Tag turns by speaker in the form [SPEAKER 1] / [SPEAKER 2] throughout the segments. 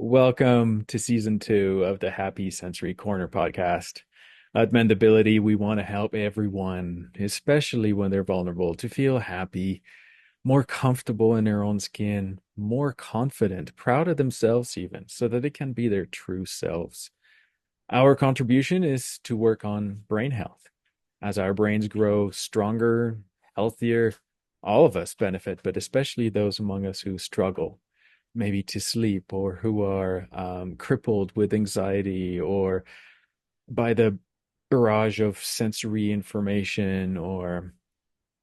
[SPEAKER 1] Welcome to season 2 of the Happy Sensory Corner podcast. At Mendability, we want to help everyone, especially when they're vulnerable, to feel happy, more comfortable in their own skin, more confident, proud of themselves, even, so that they can be their true selves. Our contribution is to work on brain health. As our brains grow stronger, healthier, all of us benefit, but especially those among us who struggle maybe to sleep or who are crippled with anxiety or by the barrage of sensory information. Or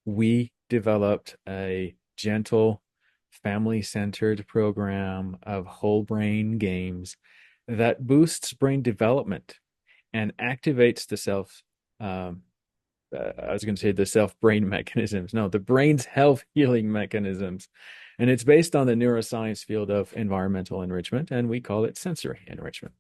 [SPEAKER 1] we developed a gentle, family-centered program of whole brain games that boosts brain development and activates the I was going to say the self brain mechanisms. No, the brain's health healing mechanisms. And it's based on the neuroscience field of environmental enrichment, and we call it sensory enrichment.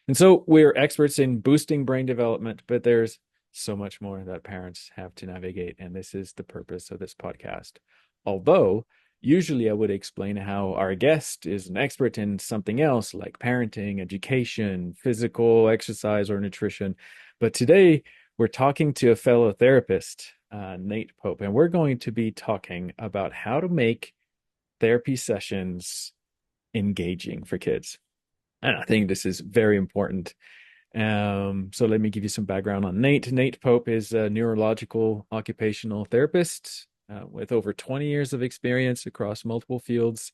[SPEAKER 1] And so we're experts in boosting brain development, but there's so much more that parents have to navigate. And this is the purpose of this podcast. Although, usually I would explain how our guest is an expert in something else like parenting, education, physical exercise, or nutrition. But today, we're talking to a fellow therapist, Nate Pope, and we're going to be talking about how to make therapy sessions engaging for kids. And I think this is very important. So let me give you some background on Nate. Nate Pope is a neurological occupational therapist with over 20 years of experience across multiple fields,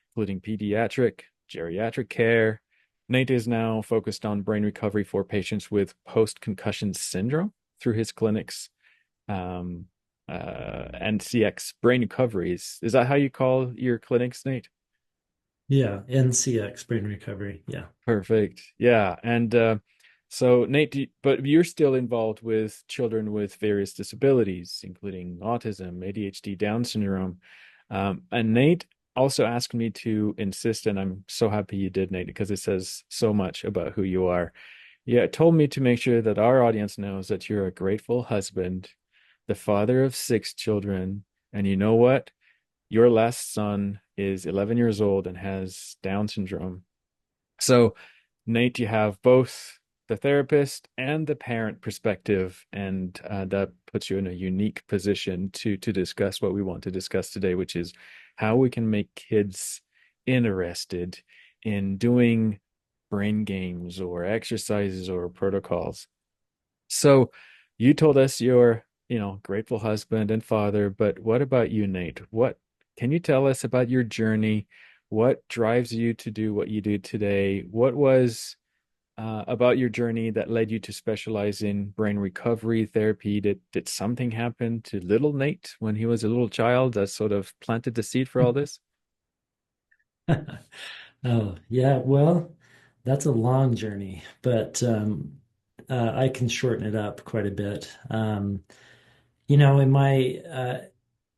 [SPEAKER 1] including pediatric, geriatric care. Nate is now focused on brain recovery for patients with post-concussion syndrome through his clinics, NCX Brain Recovery. Is that how you call your clinics, Nate?
[SPEAKER 2] Yeah, NCX Brain Recovery. Yeah.
[SPEAKER 1] Perfect. Yeah. And so, Nate, but you're still involved with children with various disabilities, including autism, ADHD, Down syndrome. And Nate also asked me to insist, and I'm so happy you did, Nate, because it says so much about who you are. Yeah, it told me to make sure that our audience knows that you're a grateful husband, the father of 6 children, and you know what? Your last son is 11 years old and has Down syndrome. So, Nate, you have both the therapist and the parent perspective, and that puts you in a unique position to discuss what we want to discuss today, which is how we can make kids interested in doing brain games or exercises or protocols. So, you told us you're, grateful husband and father, but what about you, Nate? What can you tell us about your journey? What drives you to do what you do today? What was about your journey that led you to specialize in brain recovery therapy? Did something happen to little Nate when he was a little child that sort of planted the seed for all this?
[SPEAKER 2] Oh, yeah. Well, that's a long journey, but I can shorten it up quite a bit. In my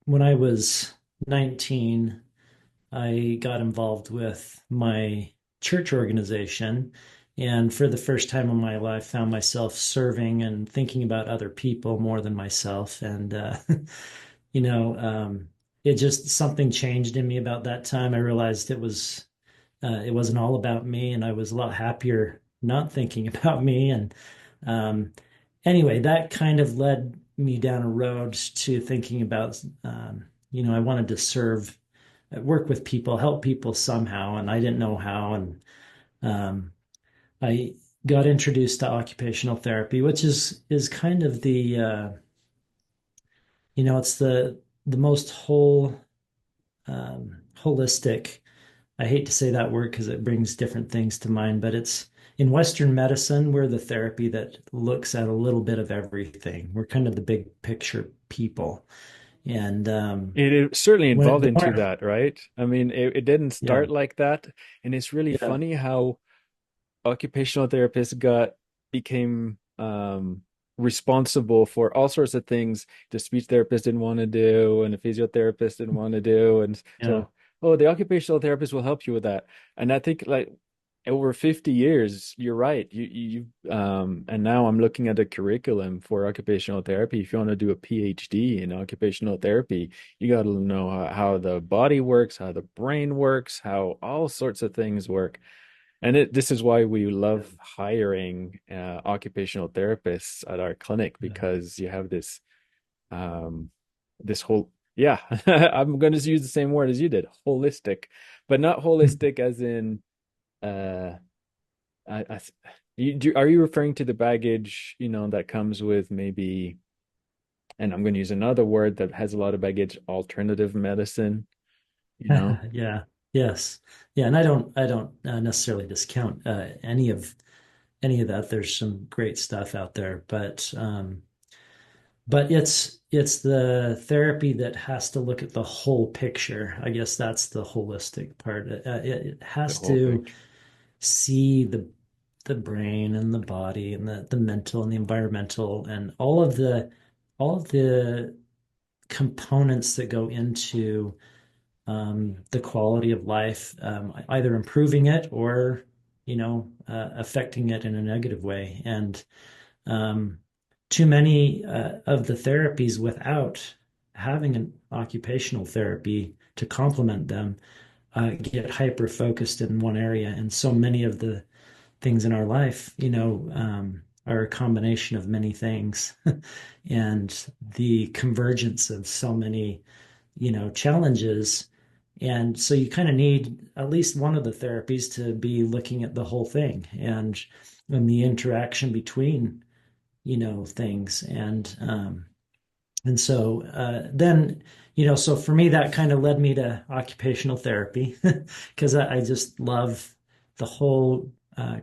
[SPEAKER 2] when I was 19, I got involved with my church organization, and for the first time in my life, found myself serving and thinking about other people more than myself. And you know, um, it just something changed in me about that time. I realized it wasn't all about me, and I was a lot happier not thinking about me. And um, anyway, that kind of led me down a road to thinking about, I wanted to work with people, help people somehow, and I didn't know how. And um, I got introduced to occupational therapy, which is kind of it's the most holistic. I hate to say that word because it brings different things to mind, but it's in Western medicine, we're the therapy that looks at a little bit of everything. We're kind of the big picture people. And
[SPEAKER 1] It certainly
[SPEAKER 2] when
[SPEAKER 1] involved
[SPEAKER 2] the
[SPEAKER 1] into
[SPEAKER 2] more,
[SPEAKER 1] that, right? I mean, it didn't
[SPEAKER 2] yeah,
[SPEAKER 1] start like that, and it's really
[SPEAKER 2] yeah,
[SPEAKER 1] funny how occupational therapists became responsible for all sorts of things the speech therapist didn't want to do and the physiotherapist didn't want to do. And
[SPEAKER 2] yeah.
[SPEAKER 1] so, oh, the occupational therapist will help you with that. And I think like over 50 years, you're right. And now I'm looking at the curriculum for occupational therapy. If you want to do a PhD in occupational therapy, you got to know how the body works, how the brain works, how all sorts of things work. And this is why we love hiring occupational therapists at our clinic
[SPEAKER 2] Yeah.
[SPEAKER 1] because you have um, this whole, yeah, I'm going to use the same word as you did, holistic, but not holistic as in, uh, I are you referring to the baggage, that comes with maybe, and I'm going to use another word that has a lot of baggage, alternative medicine, you know,
[SPEAKER 2] Yeah. Yes. Yeah. And I don't necessarily discount any of that. There's some great stuff out there, but it's the therapy that has to look at the whole picture. I guess that's the holistic part. It
[SPEAKER 1] the
[SPEAKER 2] has
[SPEAKER 1] whole
[SPEAKER 2] to
[SPEAKER 1] picture,
[SPEAKER 2] see the brain and the body and the mental and the environmental and all of the components that go into the quality of life, either improving it or affecting it in a negative way. And um, too many of the therapies without having an occupational therapy to complement them get hyper focused in one area. And so many of the things in our life, are a combination of many things. And the convergence of so many, challenges. And so you kind of need at least one of the therapies to be looking at the whole thing and the interaction between, things. And so then, so for me, that kind of led me to occupational therapy because I just love the whole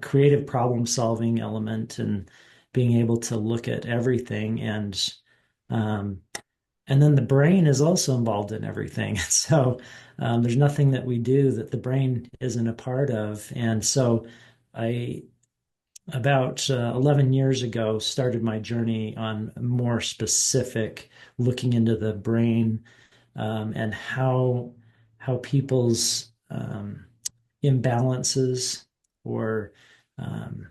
[SPEAKER 2] creative problem solving element and being able to look at everything. Um, and then the brain is also involved in everything. So there's nothing that we do that the brain isn't a part of. And so I about 11 years ago started my journey on more specific looking into the brain and how people's imbalances or um,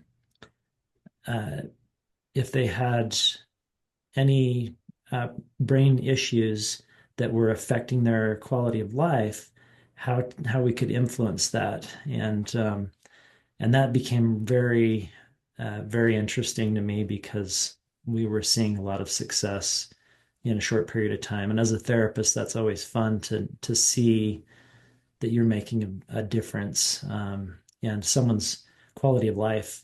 [SPEAKER 2] uh, if they had any brain issues that were affecting their quality of life, how we could influence that, and that became very interesting to me because we were seeing a lot of success in a short period of time. And as a therapist, that's always fun to see that you're making a difference and someone's quality of life.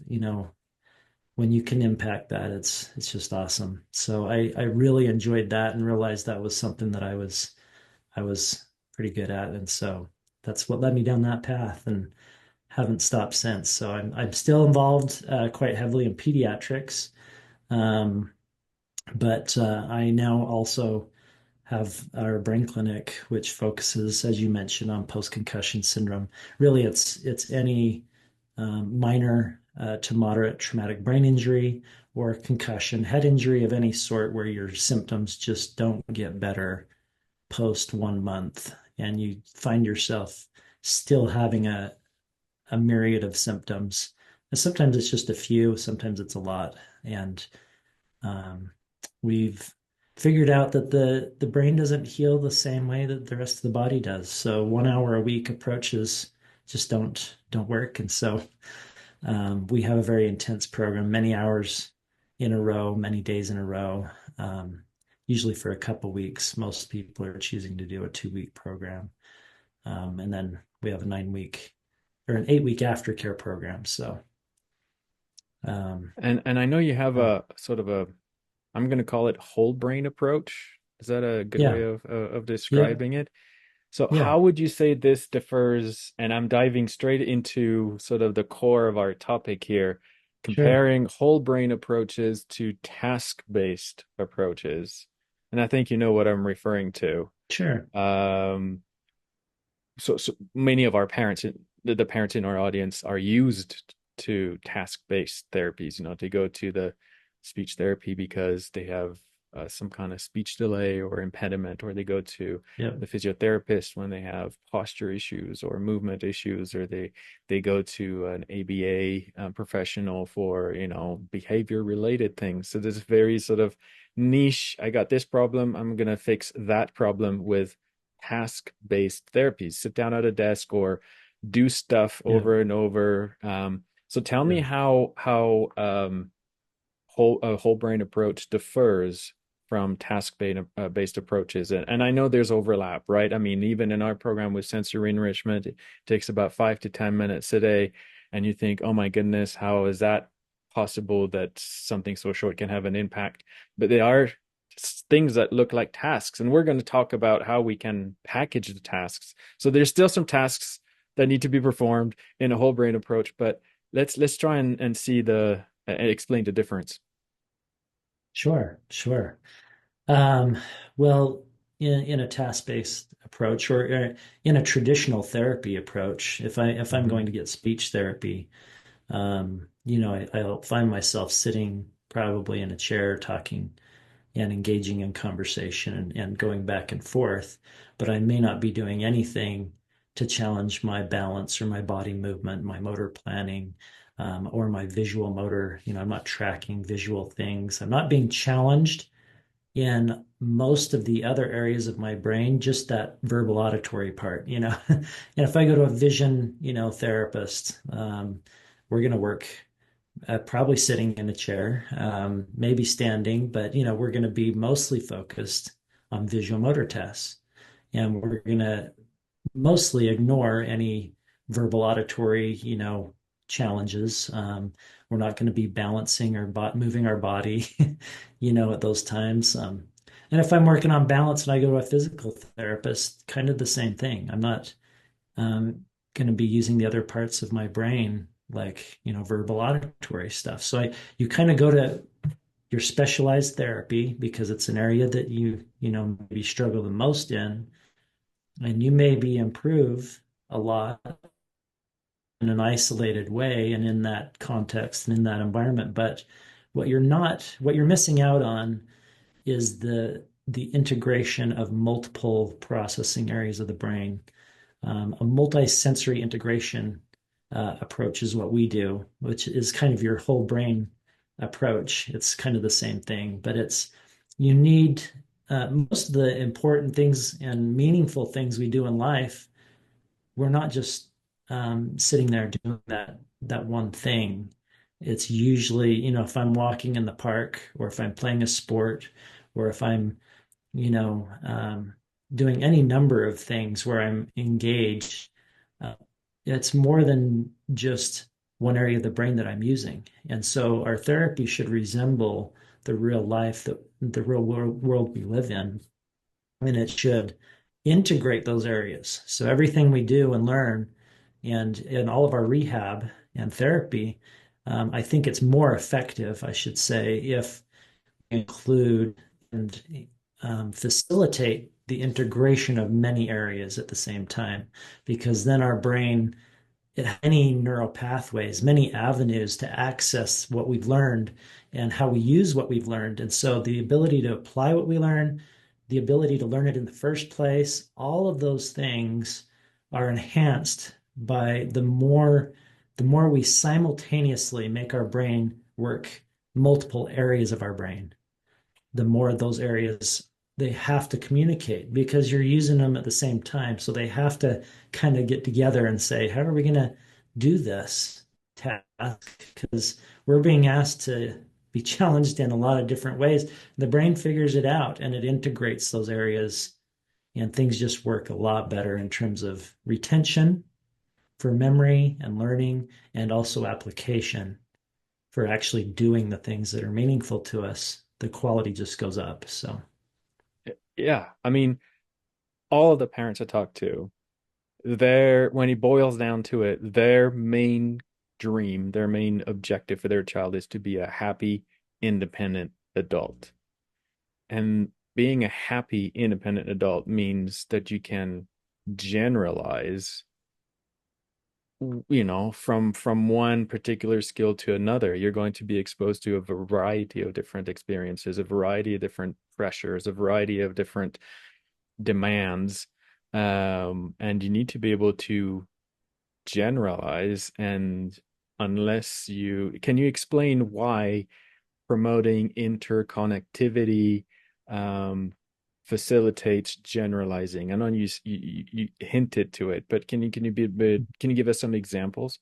[SPEAKER 2] When you can impact that, it's just awesome. So I really enjoyed that and realized that was something that I was pretty good at, and so that's what led me down that path. And haven't stopped since. So I'm still involved quite heavily in pediatrics, um, but I now also have our brain clinic, which focuses, as you mentioned, on post-concussion syndrome. Really, it's any minor to moderate traumatic brain injury or concussion, head injury of any sort, where your symptoms just don't get better post 1 month, and you find yourself still having a myriad of symptoms. And sometimes it's just a few, sometimes it's a lot. And um, we've figured out that the brain doesn't heal the same way that the rest of the body does. So 1 hour a week approaches just don't work. And so we have a very intense program, many hours in a row, many days in a row. Usually for a couple weeks. Most people are choosing to do a 2 week program. And then we have a 9 week or an 8 week aftercare program. So, um,
[SPEAKER 1] and I know you have
[SPEAKER 2] yeah,
[SPEAKER 1] a sort of a, I'm going to call it whole brain approach. Is that a good way
[SPEAKER 2] yeah,
[SPEAKER 1] of
[SPEAKER 2] yeah,
[SPEAKER 1] describing it? So
[SPEAKER 2] yeah,
[SPEAKER 1] how would you say this differs? And I'm diving straight into sort of the core of our topic here,
[SPEAKER 2] sure,
[SPEAKER 1] comparing whole brain approaches to task-based approaches. And I think you know what I'm referring to.
[SPEAKER 2] sure.
[SPEAKER 1] Um, so many of our parents, the parents in our audience are used to task-based therapies, to go to the speech therapy because they have some kind of speech delay or impediment, or they go to
[SPEAKER 2] Yeah,
[SPEAKER 1] the physiotherapist when they have posture issues or movement issues, or they go to an ABA professional for, behavior related things. So there's very sort of niche, I got this problem, I'm going to fix that problem with task-based therapies. Sit down at a desk or do stuff
[SPEAKER 2] Yeah.
[SPEAKER 1] over and over. So tell me
[SPEAKER 2] Yeah.
[SPEAKER 1] how whole brain approach differs from task based approaches. And I know there's overlap, right? I mean, even in our program with sensory enrichment, it takes about 5 to 10 minutes a day. And you think, oh my goodness, how is that possible that something so short can have an impact? But they are things that look like tasks. And we're going to talk about how we can package the tasks. So there's still some tasks that need to be performed in a whole brain approach, but let's try and see and explain the difference.
[SPEAKER 2] Sure. Sure. Um, well, in a task-based approach or in a traditional therapy approach, if I'm
[SPEAKER 1] Mm-hmm.
[SPEAKER 2] going to get speech therapy, I'll find myself sitting probably in a chair talking and engaging in conversation and going back and forth, but I may not be doing anything to challenge my balance or my body movement, my motor planning, or my visual motor. I'm not tracking visual things. I'm not being challenged in most of the other areas of my brain, just that verbal auditory part. And if I go to a vision, therapist, we're going to work probably sitting in a chair, maybe standing, but we're going to be mostly focused on visual motor tests. And we're going to mostly ignore any verbal auditory, challenges. We're not going to be balancing or moving our body, at those times. And if I'm working on balance and I go to a physical therapist, kind of the same thing. I'm not going to be using the other parts of my brain, like, verbal auditory stuff. So you kind of go to your specialized therapy because it's an area that maybe struggle the most in, and you maybe improve a lot in an isolated way and in that context and in that environment. But what you're missing out on is the integration of multiple processing areas of the brain. A multi-sensory integration approach is what we do, which is kind of your whole brain approach. It's kind of the same thing, but you need most of the important things and meaningful things we do in life. We're not just sitting there doing that one thing. It's usually, if I'm walking in the park or if I'm playing a sport or if I'm, you know, um, doing any number of things where I'm engaged, uh, it's more than just one area of the brain that I'm using. And so our therapy should resemble the real life that the real world we live in, and it should integrate those areas. So everything we do and learn, and in all of our rehab and therapy, I think it's more effective, I should say, if we include and facilitate the integration of many areas at the same time, because then our brain, it has many neural pathways, many avenues to access what we've learned and how we use what we've learned. And so the ability to apply what we learn, the ability to learn it in the first place, all of those things are enhanced by the more we simultaneously make our brain work multiple areas of our brain, the more those areas they have to communicate because you're using them at the same time. So they have to kind of get together and say, how are we going to do this task? Because we're being asked to be challenged in a lot of different ways. The brain figures it out and it integrates those areas, and things just work a lot better in terms of retention for memory and learning, and also application for actually doing the things that are meaningful to us. The quality just goes up. So,
[SPEAKER 1] Yeah, I mean, all of the parents I talk to, when he boils down to it, their main dream, their main objective for their child is to be a happy, independent adult. And being a happy, independent adult means that you can generalize, from one particular skill to another. You're going to be exposed to a variety of different experiences, a variety of different pressures, a variety of different demands. And you need to be able to generalize. And can you explain why promoting interconnectivity, um, facilitates generalizing? I know you hinted to it, but can you give us some examples?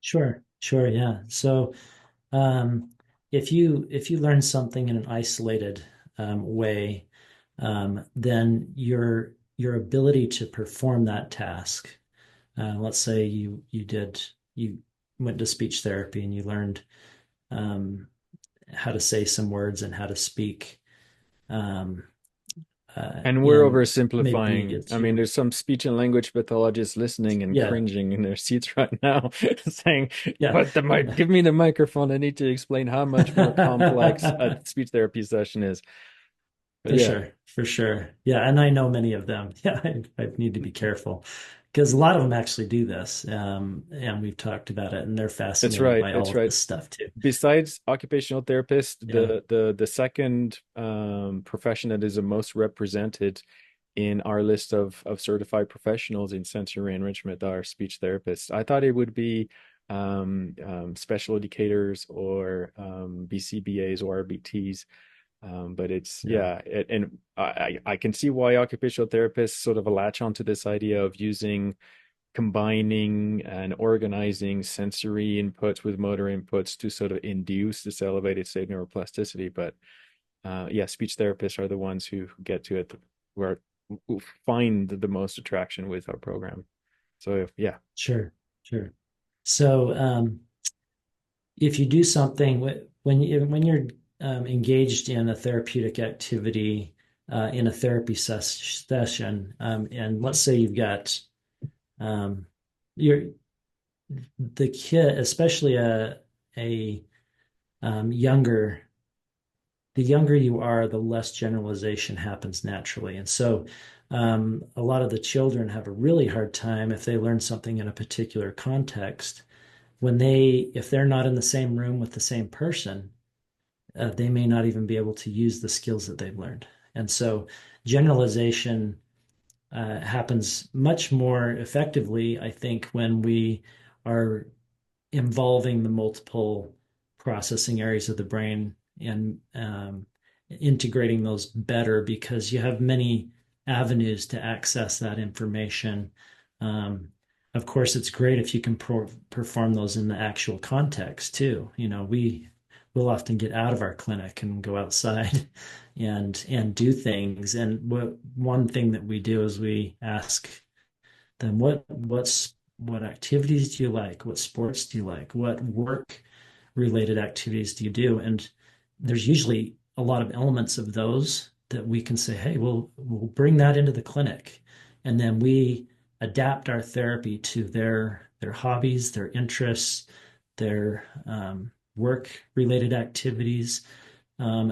[SPEAKER 2] Sure, sure, yeah. So um, if you learn something in an isolated way, then your ability to perform that task, let's say you went to speech therapy and you learned um, how to say some words and how to speak, um,
[SPEAKER 1] And we're
[SPEAKER 2] and maybe
[SPEAKER 1] oversimplifying. I
[SPEAKER 2] it's
[SPEAKER 1] mean,
[SPEAKER 2] your
[SPEAKER 1] there's some speech and language pathologists listening and
[SPEAKER 2] yeah
[SPEAKER 1] cringing in their seats right now, saying,
[SPEAKER 2] yeah
[SPEAKER 1] "But the mic, give me the microphone. I need to explain how much more complex a speech therapy session is." But
[SPEAKER 2] For
[SPEAKER 1] yeah,
[SPEAKER 2] sure, for sure. Yeah, and I know many of them. Yeah, I need to be careful because a lot of them actually do this. And we've talked about it, and they're
[SPEAKER 1] that's
[SPEAKER 2] fascinated
[SPEAKER 1] right.
[SPEAKER 2] by all
[SPEAKER 1] That's
[SPEAKER 2] of
[SPEAKER 1] right.
[SPEAKER 2] this stuff too.
[SPEAKER 1] Besides occupational therapist,
[SPEAKER 2] Yeah,
[SPEAKER 1] the second profession that is the most represented in our list of certified professionals in sensory enrichment are speech therapists. I thought it would be special educators or BCBAs or RBTs. But it's
[SPEAKER 2] yeah,
[SPEAKER 1] yeah, and I can see why occupational therapists sort of latch onto this idea of using combining and organizing sensory inputs with motor inputs to sort of induce this elevated state neuroplasticity. But yeah, speech therapists are the ones who get to it, who find the most attraction with our program. So yeah,
[SPEAKER 2] sure, sure. So if you do something when you're engaged in a therapeutic activity in a therapy session, and let's say you've got um, your the kid, especially a younger, the younger you are, the less generalization happens naturally. And so a lot of the children have a really hard time if they learn something in a particular context. If they're not in the same room with the same person, they may not even be able to use the skills that they've learned. And so generalization happens much more effectively, I think, when we are involving the multiple processing areas of the brain and integrating those better because you have many avenues to access that information. Um, of course, it's great if you can perform those in the actual context too. We will often get out of our clinic and go outside and do things. And one thing that we do is we ask then what activities do you like? What sports do you like? What work related activities do you do? And there's usually a lot of elements of those that we can say, hey, we'll bring that into the clinic. And then we adapt our therapy to their hobbies, their interests, their work related activities,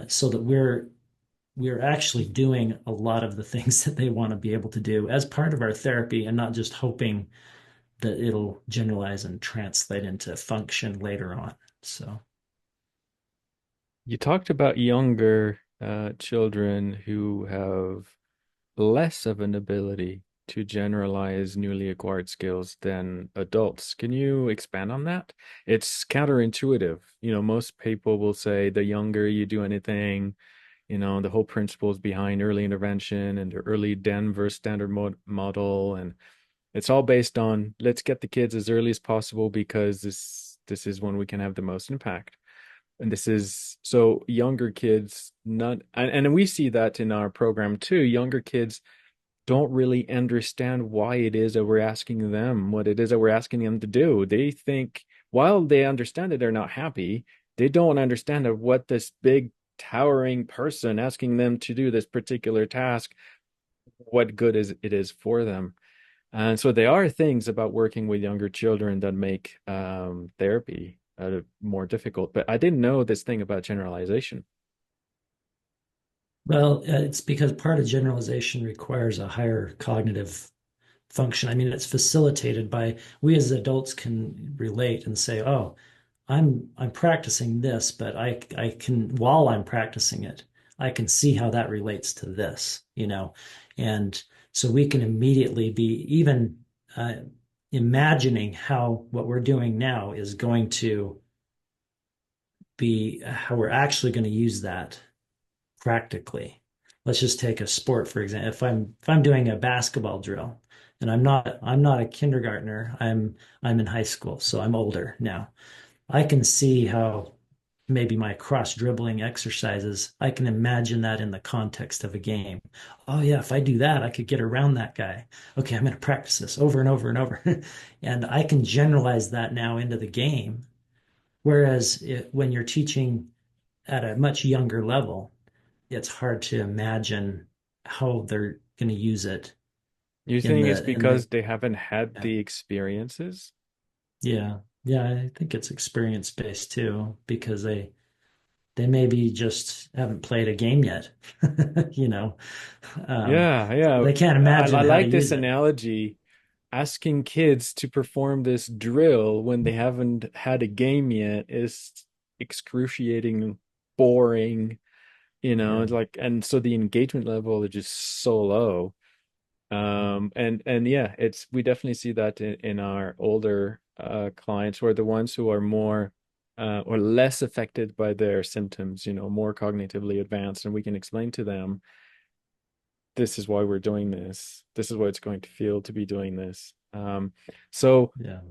[SPEAKER 2] so that we're actually doing a lot of the things that they want to be able to do as part of our therapy and not just hoping that it'll generalize and translate into function later on. So,
[SPEAKER 1] you talked about younger children who have less of an ability to generalize newly acquired skills than adults. Can you expand on that? It's counterintuitive. Most people will say the younger you do anything, the whole principles behind early intervention and the early Denver standard model. And it's all based on let's get the kids as early as possible because this is when we can have the most impact. And this is so younger kids, not, and we see that in our program too. Younger kids don't really understand why it is that we're asking them what it is that we're asking them to do. They think, while they understand that they're not happy, they don't understand that what this big towering person asking them to do this particular task, what good is it is for them. And so there are things about working with younger children that make therapy more difficult. But I didn't know this thing about generalization.
[SPEAKER 2] well, it's because part of generalization requires a higher cognitive function. I mean, it's facilitated by we as adults can relate and say, "Oh, I'm practicing this, but I can while I'm practicing it, I can see how that relates to this." And so we can immediately be even imagining how what we're doing now is going to be how we're actually going to use that practically. let's just take a sport for example. If I'm doing a basketball drill, and I'm not a kindergartner, I'm in high school, so I'm older now. I can see how maybe my cross dribbling exercises, I can imagine that in the context of a game. Oh, yeah, if I do that, I could get around that guy. Okay, I'm going to practice this over and over and over. And I can generalize that now into the game. Whereas when you're teaching at a much younger level, it's hard to imagine how they're going to use it
[SPEAKER 1] You
[SPEAKER 2] in
[SPEAKER 1] think it's
[SPEAKER 2] the
[SPEAKER 1] because they haven't had
[SPEAKER 2] yeah.
[SPEAKER 1] the experiences?
[SPEAKER 2] Yeah. Yeah, I think it's experience based too, because they maybe just haven't played a game yet, you know.
[SPEAKER 1] Yeah,
[SPEAKER 2] So
[SPEAKER 1] yeah.
[SPEAKER 2] they can't
[SPEAKER 1] I
[SPEAKER 2] imagine how to
[SPEAKER 1] like this
[SPEAKER 2] use it.
[SPEAKER 1] analogy. Asking kids to perform this drill when they haven't had a game yet is excruciating, boring,
[SPEAKER 2] Yeah.
[SPEAKER 1] it's like, and so the engagement level is just so low. And yeah, we definitely see that in our older clients, who are the ones who are more or less affected by their symptoms, more cognitively advanced, and we can explain to them, this is why we're doing this. This is what it's going to feel to be doing this. So
[SPEAKER 2] Yeah.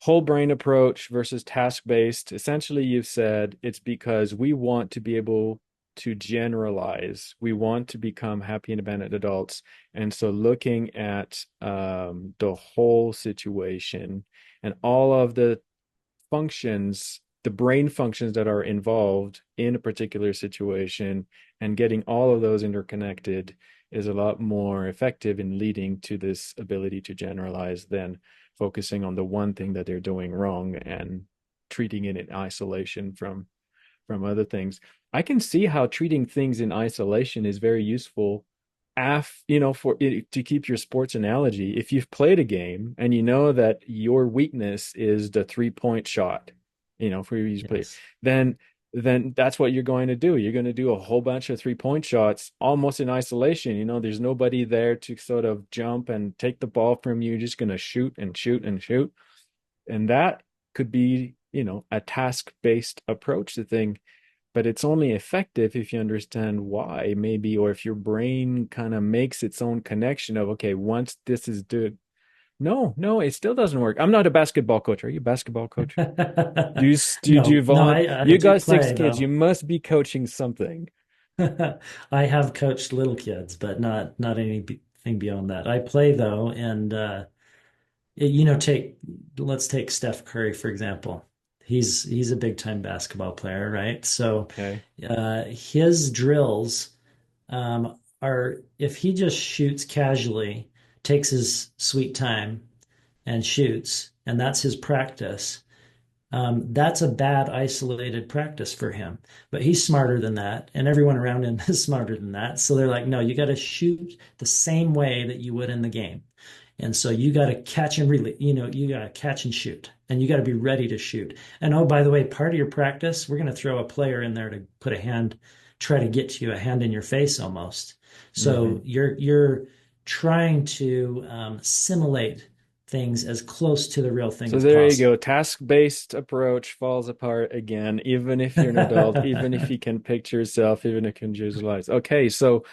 [SPEAKER 1] whole brain approach versus task based. Essentially, you've said it's because we want to be able to generalize. We want to become happy independent adults. And so looking at the whole situation and all of the functions, the brain functions that are involved in a particular situation, and getting all of those interconnected is a lot more effective in leading to this ability to generalize than focusing on the one thing that they're doing wrong and treating it in isolation from other things. I can see how treating things in isolation is very useful for it, to keep your sports analogy. If you've played a game and you know that your weakness is the 3-point shot, for you to play,
[SPEAKER 2] Yes.
[SPEAKER 1] then that's what you're going to do. You're going to do a whole bunch of 3-point shots almost in isolation. There's nobody there to sort of jump and take the ball from you. You're just going to shoot and shoot and shoot. And that could be, a task-based approach to thing, but it's only effective if you understand why, maybe, or if your brain kind of makes its own connection of, okay, once this is done. No, no, it still doesn't work. I'm not a basketball coach. Are you a basketball coach? Do you
[SPEAKER 2] No, no,
[SPEAKER 1] volunteer?
[SPEAKER 2] I
[SPEAKER 1] You
[SPEAKER 2] do
[SPEAKER 1] got six
[SPEAKER 2] play
[SPEAKER 1] kids. You
[SPEAKER 2] though.
[SPEAKER 1] must be coaching something.
[SPEAKER 2] I have coached little kids, but not anything beyond that. I play though, and take let's take Steph Curry for example. He's a big time basketball player, right? So
[SPEAKER 1] Okay.
[SPEAKER 2] his drills are if he just shoots casually, takes his sweet time and shoots, and that's his practice. That's a bad isolated practice for him. But he's smarter than that, and everyone around him is smarter than that. So they're like, no, you got to shoot the same way that you would in the game. And so you got to catch and release, you got to catch and shoot, and you got to be ready to shoot. And oh, by the way, part of your practice, we're going to throw a player in there to put a hand, try to get you a hand in your face almost. So
[SPEAKER 1] Hmm.
[SPEAKER 2] you're trying to simulate things as close to the real thing
[SPEAKER 1] So
[SPEAKER 2] as
[SPEAKER 1] there you go.
[SPEAKER 2] possible.
[SPEAKER 1] Task-based approach falls apart again, even if you're an adult, even if you can picture yourself, even if you can visualize. Okay, so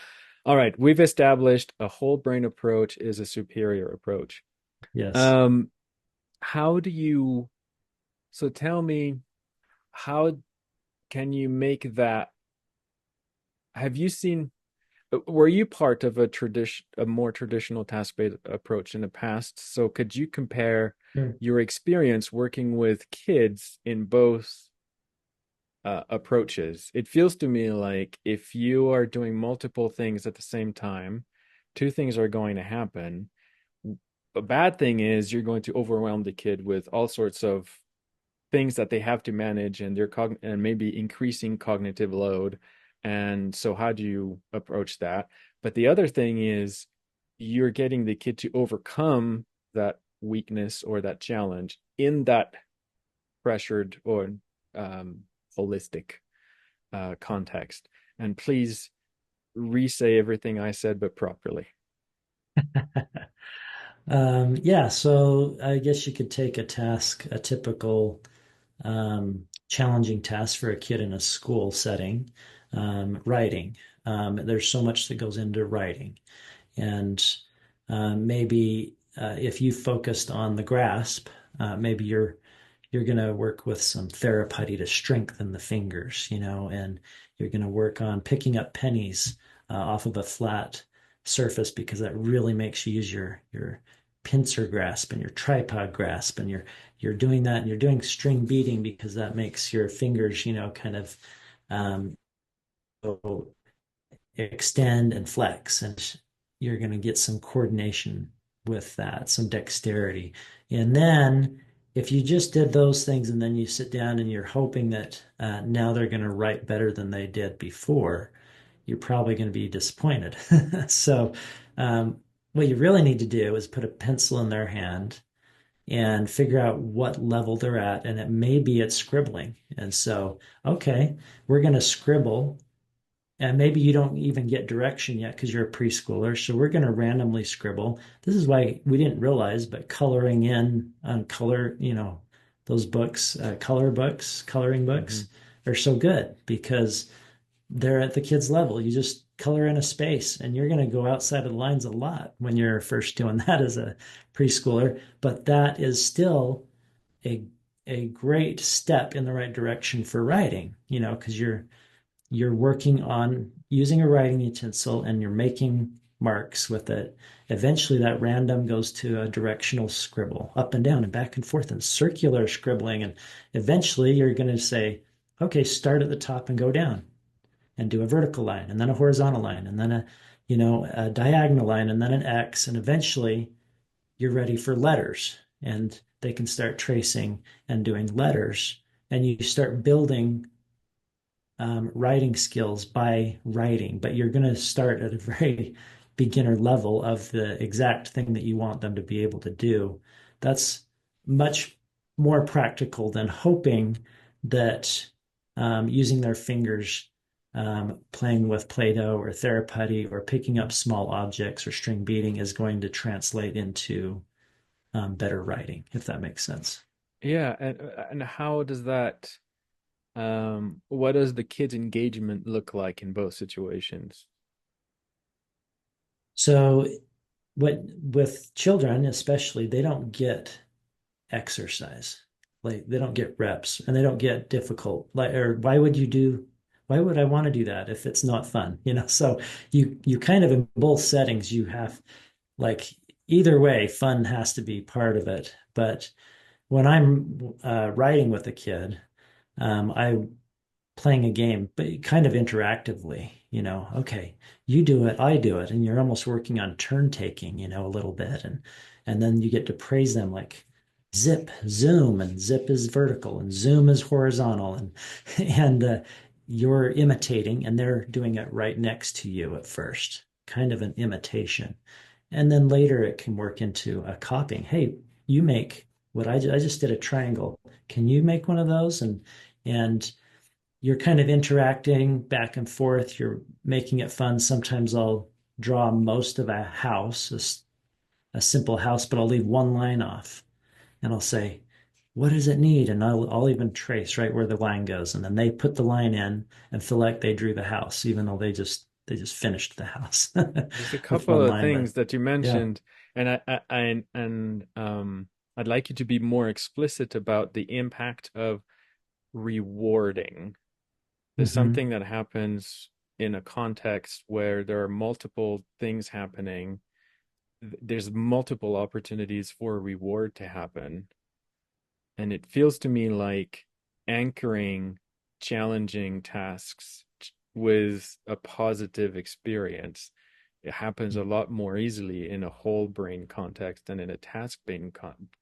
[SPEAKER 1] all right, we've established a whole brain approach is a superior approach.
[SPEAKER 2] Yes.
[SPEAKER 1] Um, how do you, so tell me, how can you make that? Have you seen, were you part of a more traditional task-based approach in the past? So could you compare
[SPEAKER 2] Sure.
[SPEAKER 1] your experience working with kids in both approaches? It feels to me like if you are doing multiple things at the same time, two things are going to happen. A bad thing is you're going to overwhelm the kid with all sorts of things that they have to manage, and and maybe increasing cognitive load. And so how do you approach that? But the other thing is you're getting the kid to overcome that weakness or that challenge in that pressured or um, holistic context. And please re-say everything I said, but properly.
[SPEAKER 2] Yeah, so I guess you could take a typical challenging task for a kid in a school setting, writing. There's so much that goes into writing. And maybe if you focused on the grasp, maybe you're going to work with some therapy to strengthen the fingers, and you're going to work on picking up pennies off of a flat surface because that really makes you use your pincer grasp and your tripod grasp, and you're doing that, and you're doing string beating because that makes your fingers, kind of um, extend and flex, and you're going to get some coordination with that, some dexterity. And then if you just did those things and then you sit down and you're hoping that now they're going to write better than they did before, you're probably going to be disappointed. So, what you really need to do is put a pencil in their hand and figure out what level they're at. And it may be at scribbling. And so, okay, we're going to scribble, and maybe you don't even get direction yet because you're a preschooler. So we're going to randomly scribble. This is why we didn't realize, but coloring in on color, those books, color books, coloring
[SPEAKER 1] Hmm.
[SPEAKER 2] books are so good because they're at the kids' level. You just color in a space, and you're going to go outside of the lines a lot when you're first doing that as a preschooler. But that is still a a great step in the right direction for writing, because you're working on using a writing utensil and you're making marks with it. Eventually, that random goes to a directional scribble, up and down and back and forth, and circular scribbling. And eventually, you're going to say, okay, start at the top and go down and do a vertical line, and then a horizontal line, and then a diagonal line, and then an X. And eventually, you're ready for letters, and they can start tracing and doing letters. And you start building writing skills by writing, but you're going to start at a very beginner level of the exact thing that you want them to be able to do. That's much more practical than hoping that using their fingers, playing with Play-Doh or Theraputty or picking up small objects or string beating is going to translate into better writing, if that makes sense.
[SPEAKER 1] Yeah, and how does that what does the kids' engagement look like in both situations?
[SPEAKER 2] So, what with children, especially, they don't get exercise. Like they don't get reps and they don't get difficult. Like, or why would I want to do that if it's not fun? So you kind of in both settings, you have like either way, fun has to be part of it. But when I'm writing with a kid, I playing a game, but kind of interactively, okay, you do it, I do it, and you're almost working on turn taking, a little bit, and then you get to praise them like zip, zoom, and zip is vertical and zoom is horizontal, and and you're imitating, and they're doing it right next to you at first, kind of an imitation, and then later it can work into a copying. Hey, you make what I just did a triangle. Can you make one of those? And you're kind of interacting back and forth. You're making it fun. Sometimes I'll draw most of a house, a simple house, but I'll leave one line off and I'll say, what does it need? And I'll even trace right where the line goes. And then they put the line in and feel like they drew the house, even though they just finished the house
[SPEAKER 1] There's a
[SPEAKER 2] with
[SPEAKER 1] couple
[SPEAKER 2] one
[SPEAKER 1] of
[SPEAKER 2] line. But
[SPEAKER 1] things that you
[SPEAKER 2] yeah.
[SPEAKER 1] mentioned, and I'd like you to be more explicit about the impact of rewarding. There's
[SPEAKER 2] Hmm.
[SPEAKER 1] something that happens in a context where there are multiple things happening. There's multiple opportunities for a reward to happen. And it feels to me like anchoring challenging tasks with a positive experience. It happens a lot more easily in a whole brain context than in a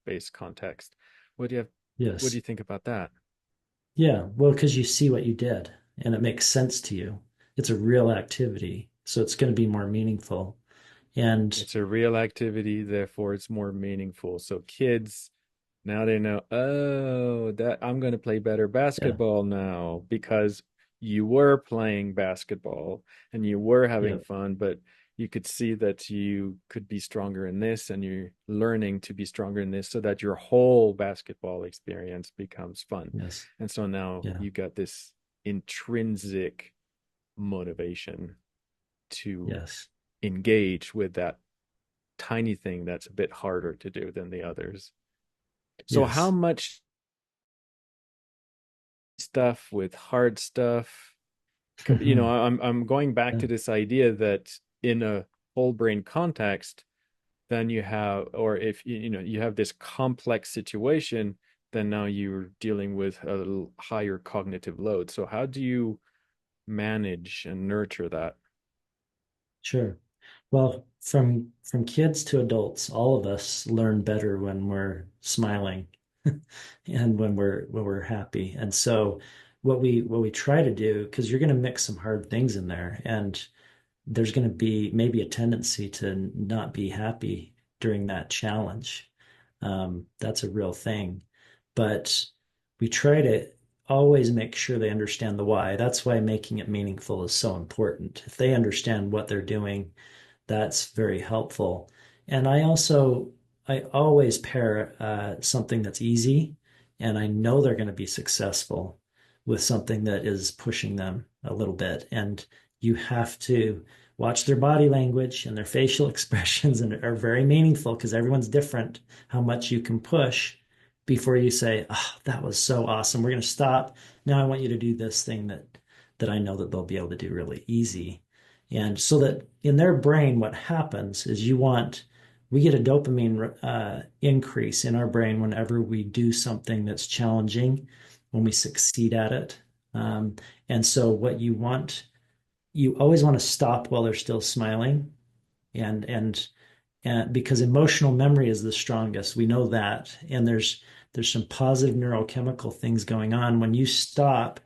[SPEAKER 1] based context. What do you have, what do
[SPEAKER 2] Yes.
[SPEAKER 1] you think about that?
[SPEAKER 2] Yeah. Well, because you see what you did and it makes sense to you. It's a real activity. So it's going to be more meaningful. And
[SPEAKER 1] It's a real activity, therefore it's more meaningful. So kids now they know, oh, that I'm going to play better
[SPEAKER 2] yeah,
[SPEAKER 1] basketball now because you were playing basketball and you were having
[SPEAKER 2] yeah,
[SPEAKER 1] fun, but you could see that you could be stronger in this and you're learning to be stronger in this so that your whole basketball experience becomes fun.
[SPEAKER 2] yes,
[SPEAKER 1] And so now
[SPEAKER 2] yeah,
[SPEAKER 1] you got this intrinsic motivation. to
[SPEAKER 2] Yes.
[SPEAKER 1] engage with that tiny thing that's a bit harder to do than the others. So how
[SPEAKER 2] Yes.
[SPEAKER 1] much stuff with hard stuff? I'm going back
[SPEAKER 2] Yeah,
[SPEAKER 1] to this idea that in a whole brain context, then you have, or if you have this complex situation, then now you're dealing with a little higher cognitive load. So how do you manage and nurture that?
[SPEAKER 2] sure. Well, from kids to adults, all of us learn better when we're smiling and when we're happy. And so what we try to do, because you're going to mix some hard things in there, and there's going to be maybe a tendency to not be happy during that challenge. That's a real thing. But we try to always make sure they understand the why. That's why making it meaningful is so important. If they understand what they're doing, that's very helpful. And I always pair something that's easy and I know they're going to be successful with something that is pushing them a little bit. And you have to watch their body language and their facial expressions and are very meaningful because everyone's different, how much you can push before you say, oh, that was so awesome. We're going to stop. Now I want you to do this thing that I know that they'll be able to do really easy. And so that in their brain, what happens is we get a dopamine increase in our brain whenever we do something that's challenging, when we succeed at it. Um, and so you always want to stop while they're still smiling. And because emotional memory is the strongest, we know that. And there's some positive neurochemical things going on. When you stop,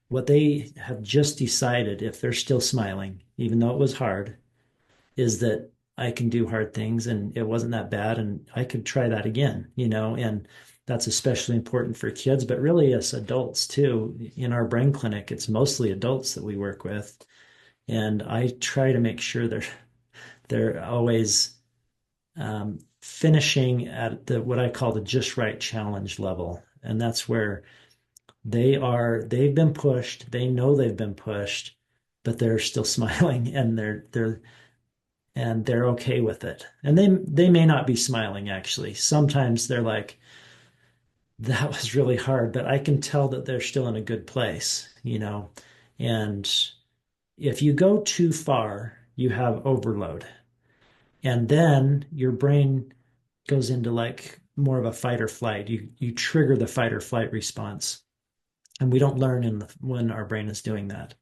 [SPEAKER 2] what they have just decided, if they're still smiling, even though it was hard, is that I can do hard things and it wasn't that bad and I could try that again. And that's especially important for kids, but really as adults too. In our brain clinic, it's mostly adults that we work with. And I try to make sure they're always finishing at the what I call the just right challenge level. And that's where they've been pushed, they know they've been pushed, but they're still smiling and they're okay with it. And they may not be smiling actually. Sometimes they're like, that was really hard, but I can tell that they're still in a good place. And if you go too far, you have overload. And then your brain goes into like more of a fight or flight. You trigger the fight or flight response. And we don't learn when our brain is doing that.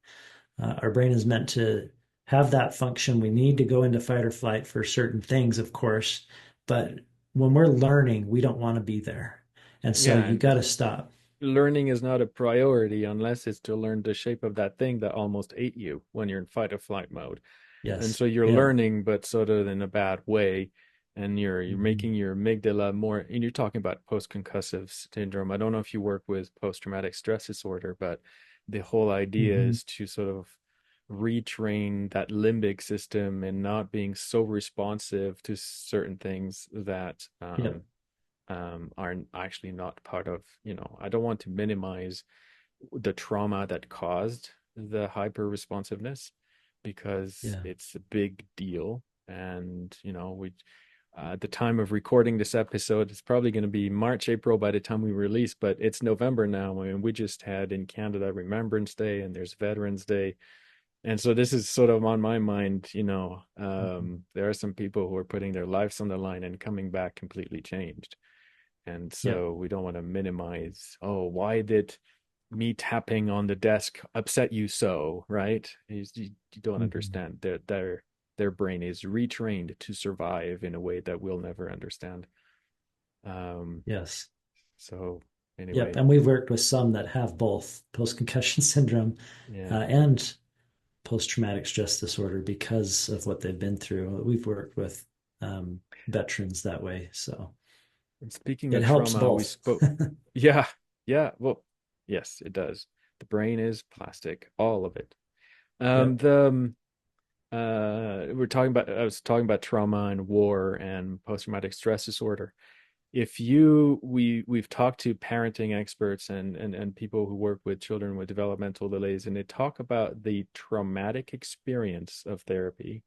[SPEAKER 2] Our brain is meant to have that function. We need to go into fight or flight for certain things, of course, but when we're learning, we don't want to be there. And so
[SPEAKER 1] Yeah,
[SPEAKER 2] you
[SPEAKER 1] and
[SPEAKER 2] got to stop.
[SPEAKER 1] learning is not a priority unless it's to learn the shape of that thing that almost ate you when you're in fight or flight mode. And
[SPEAKER 2] Yes.
[SPEAKER 1] so you're
[SPEAKER 2] Yeah.
[SPEAKER 1] learning, but sort of in a bad way. And you're
[SPEAKER 2] Mhm.
[SPEAKER 1] making your amygdala more, and you're talking about post-concussive syndrome. I don't know if you work with post-traumatic stress disorder, but the whole idea
[SPEAKER 2] Mhm.
[SPEAKER 1] is to sort of retrain that limbic system and not being so responsive to certain things that
[SPEAKER 2] Yep.
[SPEAKER 1] are actually not part of, I don't want to minimize the trauma that caused the hyper responsiveness because
[SPEAKER 2] Yeah.
[SPEAKER 1] it's a big deal. And, we, at the time of recording this episode, it's probably going to be March, April by the time we release, but it's November now. And we just had in Canada Remembrance Day and there's Veterans Day. And so this is sort of on my mind,
[SPEAKER 2] Mhm.
[SPEAKER 1] there are some people who are putting their lives on the line and coming back completely changed. And
[SPEAKER 2] Yep.
[SPEAKER 1] so we don't want to minimize, oh, why did me tapping on the desk upset you so, right? You don't
[SPEAKER 2] Mhm.
[SPEAKER 1] understand. Their brain is retrained to survive in a way that we'll never understand. Um,
[SPEAKER 2] Yes.
[SPEAKER 1] so
[SPEAKER 2] Yep.
[SPEAKER 1] anyway,
[SPEAKER 2] And we've worked with some that have both post-concussion syndrome
[SPEAKER 1] yeah.
[SPEAKER 2] and post-traumatic stress disorder because of what they've been through. We've worked with veterans that way. So
[SPEAKER 1] And speaking
[SPEAKER 2] it
[SPEAKER 1] of
[SPEAKER 2] helps
[SPEAKER 1] trauma, we
[SPEAKER 2] both.
[SPEAKER 1] spoke. Yeah, yeah. Well, yes, it does. The brain is plastic, all of it.
[SPEAKER 2] Yep.
[SPEAKER 1] The we're talking about I was talking about trauma and war and post-traumatic stress disorder. if you we've talked to parenting experts and people who work with children with developmental delays, and they talk about the traumatic experience of therapy.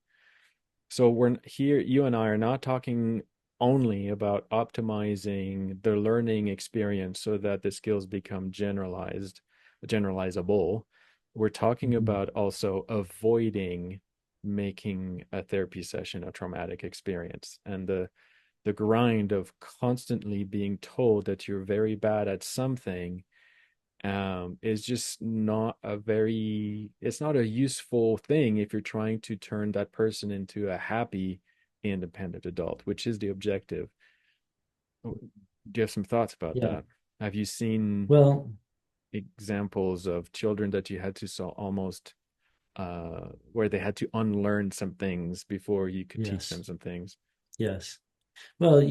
[SPEAKER 1] So we're here, you and I are not talking only about optimizing the learning experience so that the skills become generalizable. We're talking
[SPEAKER 2] Mhm.
[SPEAKER 1] about also avoiding making a therapy session a traumatic experience, and the grind of constantly being told that you're very bad at something is just not a very, it's not a useful thing if you're trying to turn that person into a happy independent adult, which is the objective. Do you have some thoughts about
[SPEAKER 2] Yeah.
[SPEAKER 1] that? Have you seen
[SPEAKER 2] Well,
[SPEAKER 1] examples of children that you had to so almost where they had to unlearn some things before you could teach them
[SPEAKER 2] yes.
[SPEAKER 1] some things?
[SPEAKER 2] Yes. Well,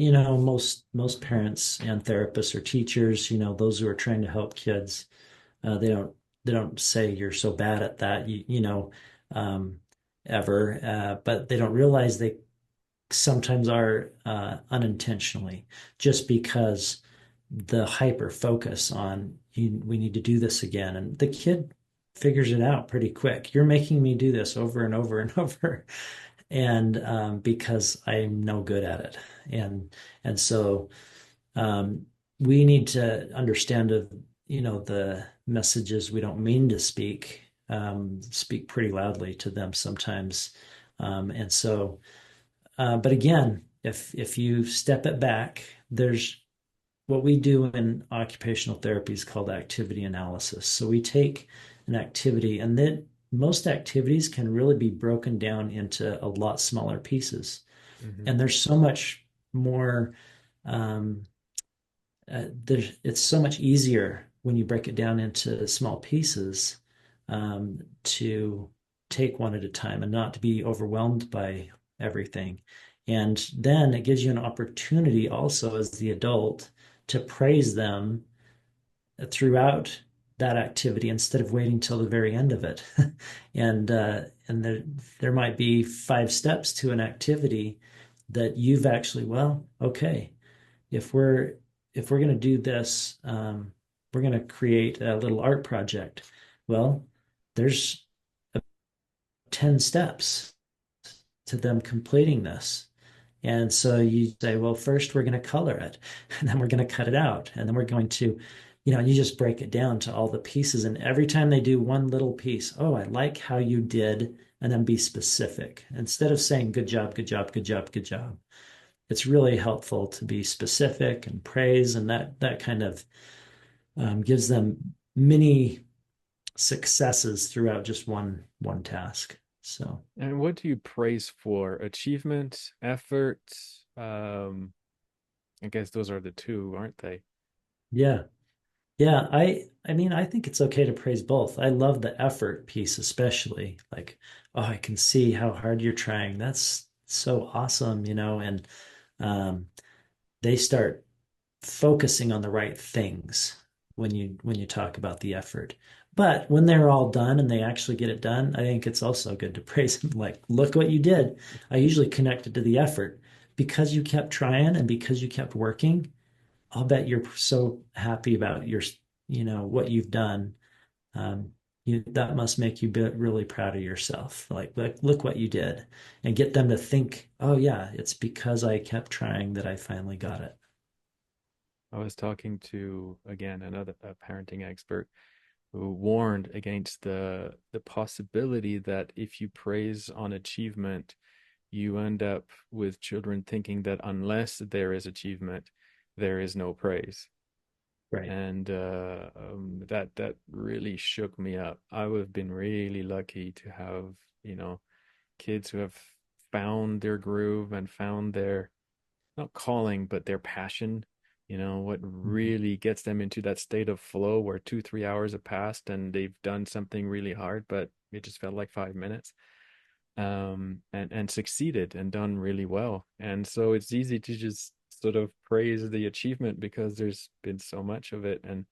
[SPEAKER 2] most parents and therapists or teachers, those who are trying to help kids, they don't say you're so bad at that, um, ever, but they don't realize they sometimes are unintentionally, just because the hyper focus on we need to do this again, and the kid figures it out pretty quick. You're making me do this over and over and over, and because I'm no good at it, and so um, we need to understand the messages we don't mean to speak pretty loudly to them sometimes, and so but again, if you step it back, there's what we do in occupational therapy is called activity analysis. So we take an activity, and then most activities can really be broken down into a lot smaller pieces.
[SPEAKER 1] Mm-hmm.
[SPEAKER 2] And there's so much more, um, it's so much easier when you break it down into small pieces, to take one at a time and not to be overwhelmed by everything. And then it gives you an opportunity also as the adult to praise them throughout that activity instead of waiting till the very end of it. And there might be 5 steps to an activity that you've actually, well, okay, if we're going to do this, we're going to create a little art project. Well, there's 10 steps to them completing this. And so you say, well, first we're going to color it, and then we're going to cut it out, and then we're going to, you just break it down to all the pieces. And every time they do one little piece, oh, I like how you did, and then be specific instead of saying, good job, good job, good job, good job. It's really helpful to be specific and praise, and that kind of gives them many successes throughout just one task. So
[SPEAKER 1] And what do you praise for? Achievement, effort? Um, I guess those are the two, aren't they?
[SPEAKER 2] yeah, yeah. I mean, I think it's okay to praise both. I love the effort piece, especially like, oh, I can see how hard you're trying. That's so awesome, and um, they start focusing on the right things when you talk about the effort. But when they're all done and they actually get it done, I think it's also good to praise them. Like, look what you did. I usually connect it to the effort because you kept trying and because you kept working. I'll bet you're so happy about what you've done. Um, that must make you really proud of yourself. Like, look what you did, and get them to think, oh yeah, it's because I kept trying that I finally got it.
[SPEAKER 1] I was talking to, again, another a parenting expert who warned against the possibility that if you praise on achievement, you end up with children thinking that unless there is achievement, there is no praise.
[SPEAKER 2] Right.
[SPEAKER 1] And that really shook me up. I have been really lucky to have, you know, kids who have found their groove and found their not calling, but their passion. What
[SPEAKER 2] Mhm.
[SPEAKER 1] really gets them into that state of flow where 2, 3 hours have passed and they've done something really hard, but it just felt like 5 minutes. And succeeded and done really well. And so it's easy to just sort of praise the achievement because there's been so much of it. And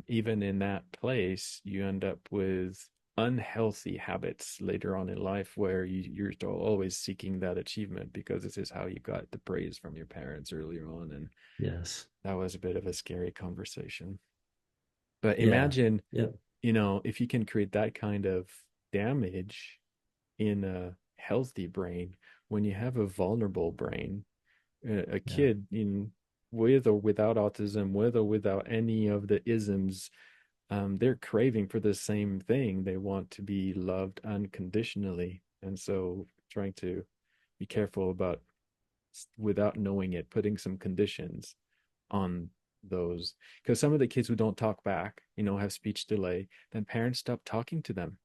[SPEAKER 1] even in that place, you end up with unhealthy habits later on in life where you're still always seeking that achievement because this is how you got the praise from your parents earlier on. And
[SPEAKER 2] Yes.
[SPEAKER 1] that was a bit of a scary conversation. But
[SPEAKER 2] Yeah.
[SPEAKER 1] imagine,
[SPEAKER 2] Yep.
[SPEAKER 1] if you can create that kind of damage in a healthy brain when you have a vulnerable brain, a
[SPEAKER 2] Yeah.
[SPEAKER 1] kid with or without autism, with or without any of the isms, they're craving for the same thing. They want to be loved unconditionally. And so trying to be careful about, without knowing it, putting some conditions on those. Because some of the kids who don't talk back, have speech delay, then parents stop talking to them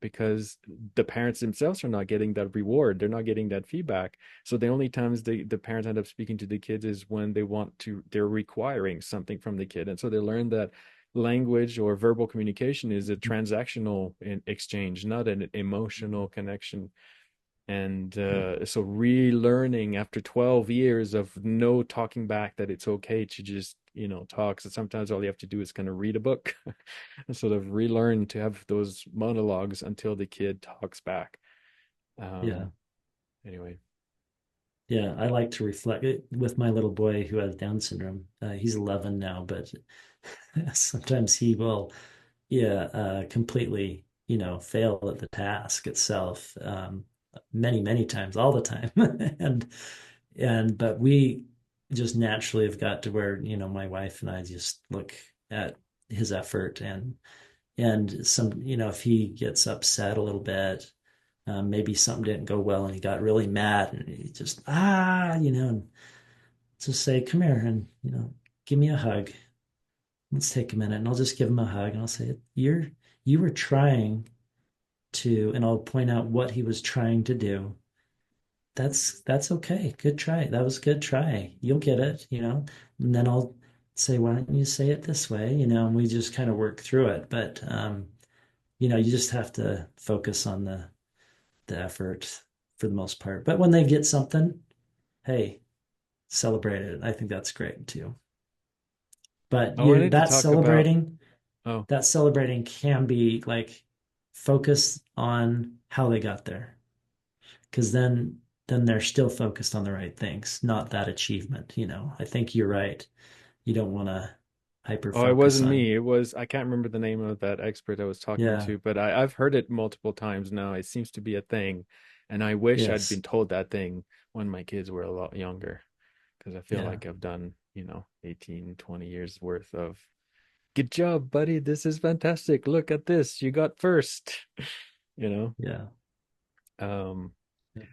[SPEAKER 1] because the parents themselves are not getting that reward. They're not getting that feedback. So the only times the parents end up speaking to the kids is when they're requiring something from the kid. And so they learn that language or verbal communication is a transactional exchange, not an emotional connection. And so relearning after 12 years of no talking back that it's okay to just, talk. So sometimes all you have to do is kind of read a book and sort of relearn to have those monologues until the kid talks back.
[SPEAKER 2] Yeah.
[SPEAKER 1] Um, anyway.
[SPEAKER 2] Yeah. I like to reflect it with my little boy who has Down syndrome. He's 11 now, but sometimes he will, yeah, completely, fail at the task itself. Many times, all the time. But we just naturally have got to where, my wife and I just look at his effort and some, if he gets upset a little bit, maybe something didn't go well and he got really mad and he just, and just say, come here and, give me a hug. Let's take a minute and I'll just give him a hug and I'll say, you were trying to, and I'll point out what he was trying to do. That's okay. Good try. That was a good try. You'll get it, And then I'll say, why don't you say it this way, and we just kind of work through it. But you just have to focus on the effort for the most part. But when they get something, hey, celebrate it. I think that's great too. But
[SPEAKER 1] I
[SPEAKER 2] you
[SPEAKER 1] wanted to
[SPEAKER 2] that
[SPEAKER 1] talk about,
[SPEAKER 2] celebrating,
[SPEAKER 1] oh,
[SPEAKER 2] that celebrating can be like focus on how they got there. Because then they're still focused on the right things, not that achievement. I think you're right. You don't want to hyper
[SPEAKER 1] oh, it
[SPEAKER 2] focus
[SPEAKER 1] wasn't
[SPEAKER 2] on,
[SPEAKER 1] me. It was, I can't remember the name of that expert I was talking
[SPEAKER 2] yeah,
[SPEAKER 1] to, but I've heard it multiple times now. It seems to be a thing. And I wish I'd
[SPEAKER 2] yes,
[SPEAKER 1] been told that thing when my kids were a lot younger, because I feel
[SPEAKER 2] yeah,
[SPEAKER 1] like I've done, 18, 20 years worth of good job, buddy. This is fantastic. Look at this. You got first. You know.
[SPEAKER 2] yeah,
[SPEAKER 1] Um,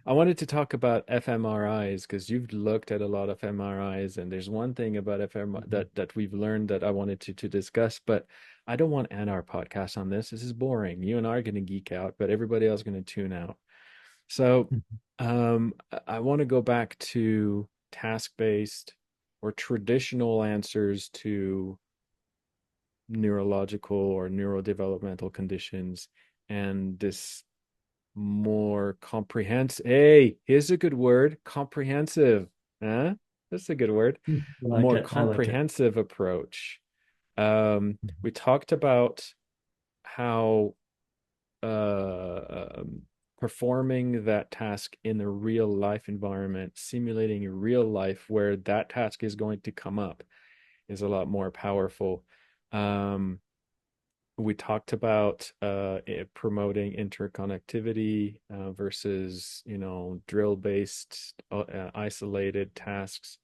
[SPEAKER 1] I wanted to talk about fMRIs because you've looked at a lot of MRIs, and there's one thing about fMRI
[SPEAKER 2] mhm,
[SPEAKER 1] that we've learned that I wanted to discuss, but I don't want to end our podcast on this. This is boring. You and I are going to geek out, but everybody else is going to tune out. So,
[SPEAKER 2] mhm,
[SPEAKER 1] I want to go back to task-based or traditional answers to neurological or neurodevelopmental conditions and this more comprehensive. Hey, here's a good word, comprehensive. Huh? That's a good word.
[SPEAKER 2] mhm. I
[SPEAKER 1] A
[SPEAKER 2] like
[SPEAKER 1] more
[SPEAKER 2] it. I like it.
[SPEAKER 1] comprehensive approach.
[SPEAKER 2] Mhm,
[SPEAKER 1] We talked about how performing that task in a real life environment, simulating a real life where that task is going to come up, is a lot more powerful. Um, we talked about promoting interconnectivity versus drill based isolated tasks.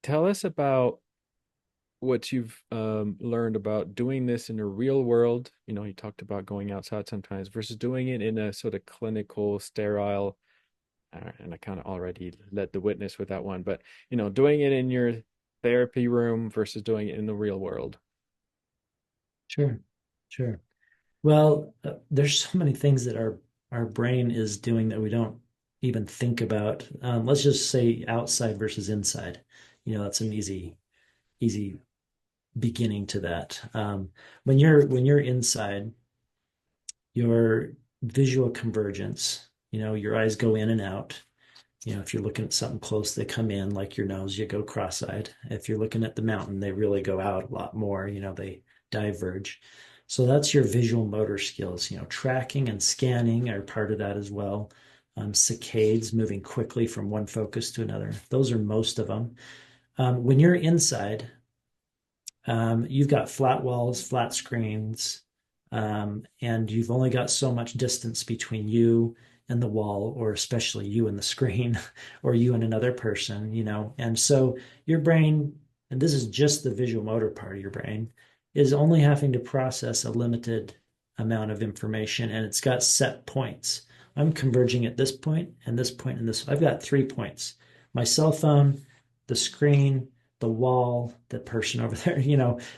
[SPEAKER 1] Tell us about what you've learned about doing this in a real world. You talked about going outside sometimes versus doing it in a sort of clinical sterile, and I kind of already led the witness with that one, but doing it in your therapy room versus doing it in the real world.
[SPEAKER 2] Sure, sure. Well, there's so many things that our brain is doing that we don't even think about. Let's just say outside versus inside. That's an easy beginning to that. When you're inside, your visual convergence, your eyes go in and out. If you're looking at something close, they come in like your nose, you go cross-eyed. If you're looking at the mountain, they really go out a lot more, they diverge. So that's your visual motor skills. Tracking and scanning are part of that as well. Saccades, moving quickly from one focus to another. Those are most of them. When you're inside, you've got flat walls, flat screens, and you've only got so much distance between you and the wall, or especially you and the screen, or you and another person. And so your brain, and this is just the visual motor part of your brain, is only having to process a limited amount of information, and it's got set points. I'm converging at this point and this point and this. I've got 3 points: my cell phone, the screen, the wall, the person over there.